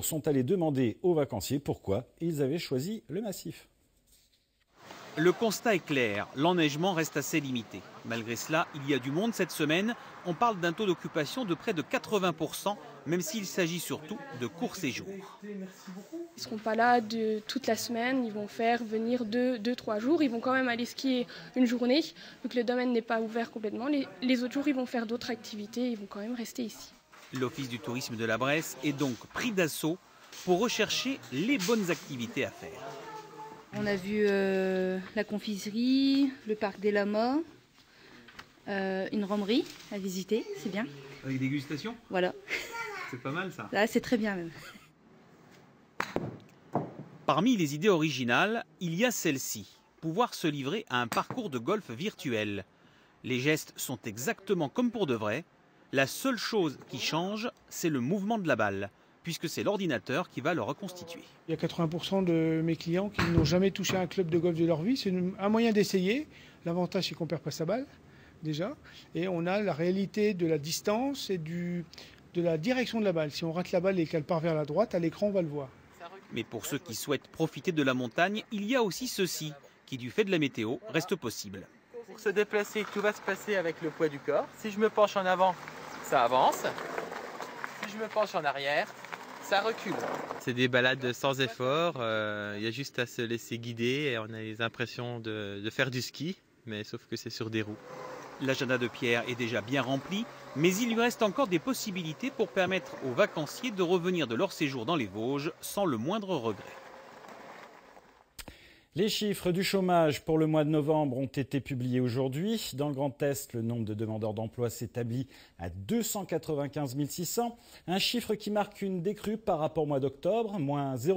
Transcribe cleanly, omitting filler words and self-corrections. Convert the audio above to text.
Sont allés demander aux vacanciers pourquoi ils avaient choisi le massif. Le constat est clair, l'enneigement reste assez limité. Malgré cela, il y a du monde cette semaine. On parle d'un taux d'occupation de près de 80%, même s'il s'agit surtout de courts séjours. Ils ne seront pas là toute la semaine, ils vont faire venir 2-3 jours. Ils vont quand même aller skier une journée, vu que le domaine n'est pas ouvert complètement. Les autres jours, ils vont faire d'autres activités, ils vont quand même rester ici. L'Office du tourisme de la Bresse est donc pris d'assaut pour rechercher les bonnes activités à faire. On a vu la confiserie, le parc des Lamas, une romerie à visiter, c'est bien. Avec dégustation ? Voilà. C'est pas mal ça. Là, c'est très bien même. Parmi les idées originales, il y a celle-ci, pouvoir se livrer à un parcours de golf virtuel. Les gestes sont exactement comme pour de vrai. La seule chose qui change, c'est le mouvement de la balle, puisque c'est l'ordinateur qui va le reconstituer. Il y a 80% de mes clients qui n'ont jamais touché un club de golf de leur vie. C'est un moyen d'essayer. L'avantage, c'est qu'on ne perd pas sa balle, déjà. Et on a la réalité de la distance et de la direction de la balle. Si on rate la balle et qu'elle part vers la droite, à l'écran, on va le voir. Mais pour ceux qui souhaitent profiter de la montagne, il y a aussi ceci, qui du fait de la météo, reste possible. Pour se déplacer, tout va se passer avec le poids du corps. Si je me penche en avant, ça avance. Si je me penche en arrière, ça recule. C'est des balades sans effort, il y a juste à se laisser guider et on a les impressions de faire du ski, mais sauf que c'est sur des roues. L'agenda de Pierre est déjà bien rempli, mais il lui reste encore des possibilités pour permettre aux vacanciers de revenir de leur séjour dans les Vosges sans le moindre regret. Les chiffres du chômage pour le mois de novembre ont été publiés aujourd'hui. Dans le Grand Est, le nombre de demandeurs d'emploi s'établit à 295 600, un chiffre qui marque une décrue par rapport au mois d'octobre, moins 0,5%.